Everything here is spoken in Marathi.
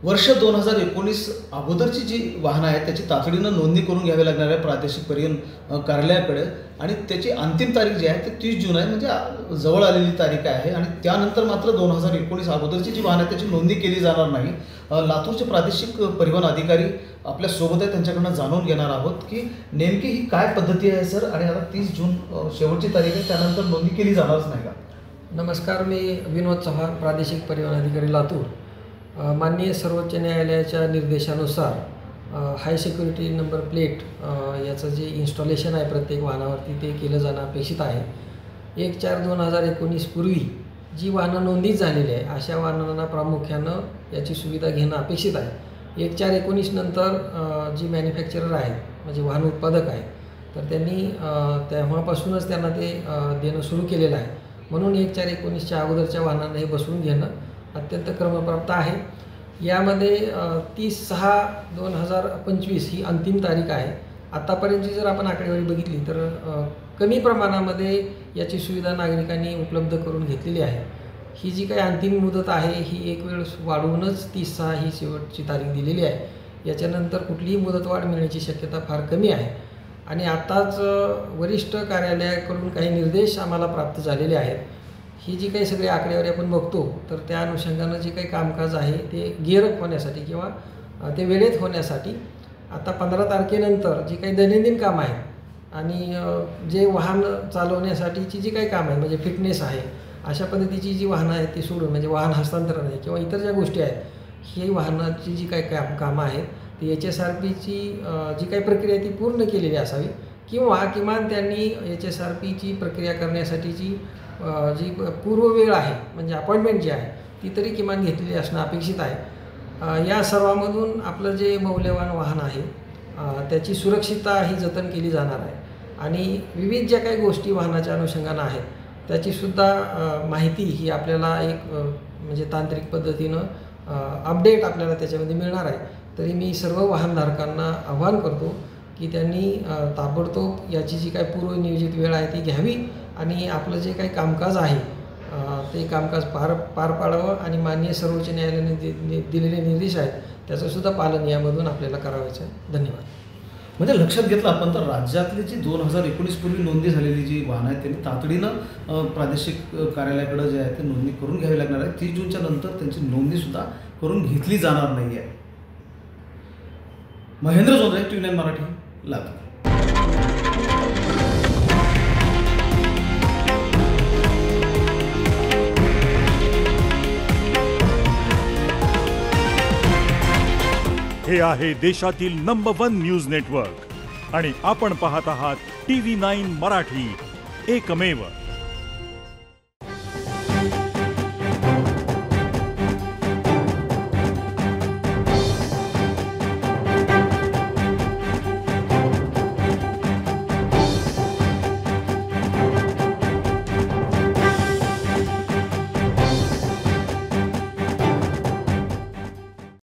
वर्ष 2019 अगोदरची जी वाहनं आहेत त्याची तातडीनं नोंदणी करून घ्यावी लागणार आहे प्रादेशिक परिवहन कार्यालयाकडे आणि त्याची अंतिम तारीख जी आहे ते 30 जून आहे, म्हणजे जवळ आलेली तारीख आहे. आणि त्यानंतर मात्र 2019 अगोदरची जी वाहनं आहेत त्याची नोंदणी केली जाणार नाही. लातूरचे प्रादेशिक परिवहन अधिकारी आपल्या सोबत आहे, त्यांच्याकडनं जाणून घेणार आहोत की नेमकी ही काय पद्धती आहे सर. आणि आता 30 जून शेवटची तारीख आहे, त्यानंतर नोंदणी केली जाणारच नाही का? नमस्कार, मी विनोद चव्हाण, प्रादेशिक परिवहन अधिकारी लातूर. माननीय सर्वोच्च न्यायालयाच्या निर्देशानुसार हाय सिक्युरिटी नंबर प्लेट याचं जे इन्स्टॉलेशन आहे प्रत्येक वाहनावरती ते केलं जाणं अपेक्षित आहे. 1/4/2019 पूर्वी जी वाहनं नोंदणी झालेली आहे अशा वाहनांना प्रामुख्यानं याची सुविधा घेणं अपेक्षित आहे. 1/4/19 नंतर जी मॅन्युफॅक्चरर आहेत म्हणजे वाहन उत्पादक आहेत तर त्यांनी तेव्हापासूनच त्यांना ते देणं सुरू केलेलं आहे. म्हणून 1/4/19च्या अगोदरच्या वाहनांना हे बसवून घेणं अत्यंत क्रमप्राप्त आहे. यामध्ये 30/6/2025 ही अंतिम तारीख आहे. आत्तापर्यंतची जर आपण आकडेवारी बघितली तर कमी प्रमाणामध्ये याची सुविधा नागरिकांनी उपलब्ध करून घेतलेली आहे. ही जी काही अंतिम मुदत आहे ही एक वेळ वाढवूनच 30/6 ही शेवटची तारीख दिलेली आहे. याच्यानंतर कुठलीही मुदतवाढ मिळण्याची शक्यता फार कमी आहे. आणि आत्ताच वरिष्ठ कार्यालयाकडून काही निर्देश आम्हाला प्राप्त झालेले आहेत. ही जी काही सगळी आकडेवारी आपण बघतो तर त्या अनुषंगानं जे काही कामकाज आहे ते गिअरअप होण्यासाठी किंवा ते वेळेत होण्यासाठी आता 15 तारखेनंतर जी काही दैनंदिन कामं आहेत आणि जे वाहन चालवण्यासाठीची जी काही कामं आहे म्हणजे फिटनेस आहे अशा पद्धतीची जी वाहनं आहेत ती सोडून म्हणजे वाहन हस्तांतरण आहे किंवा इतर ज्या गोष्टी आहेत ही वाहनाची जी काही कामं आहेत ती HSRPची जी काही प्रक्रिया ती पूर्ण केलेली असावी किंवा किमान त्यांनी HSRPची प्रक्रिया करण्यासाठीची जी पूर्व वेळ आहे म्हणजे अपॉइंटमेंट जी आहे ती तरी किमान घेतलेली असणं अपेक्षित आहे. या सर्वांमधून आपलं जे मौल्यवान वाहन आहे त्याची सुरक्षितता ही जतन केली जाणार आहे. आणि विविध ज्या काही गोष्टी वाहनाच्या अनुषंगानं आहेत त्याचीसुद्धा माहिती ही आपल्याला एक म्हणजे तांत्रिक पद्धतीनं अपडेट आपल्याला त्याच्यामध्ये मिळणार आहे. तरी मी सर्व वाहनधारकांना आवाहन करतो की त्यांनी ताबडतोब याची जी काही पूर्वनियोजित वेळ आहे ती घ्यावी आणि आपलं जे काही कामकाज आहे ते कामकाज पार पाडावं आणि माननीय सर्वोच्च न्यायालयाने दिलेले निर्देश आहेत त्याचंसुद्धा पालन यामधून आपल्याला करावायचं आहे. धन्यवाद. म्हणजे लक्षात घेतलं आपण तर राज्यातली जी 2019 पूर्वी नोंदणी झालेली जी वाहनं आहेत त्यांनी तातडीनं प्रादेशिक कार्यालयाकडे जे आहे ते नोंदणी करून घ्यावी लागणार आहे. 30 जूनच्या नंतर त्यांची नोंदणीसुद्धा करून घेतली जाणार नाही आहे. महेंद्र जोंधळे, TV9 मराठी, लातूर. हे आहे देशातील नंबर 1 न्यूज नेटवर्क आणि आपण पाहत आहात TV9 मराठी, एकमेव.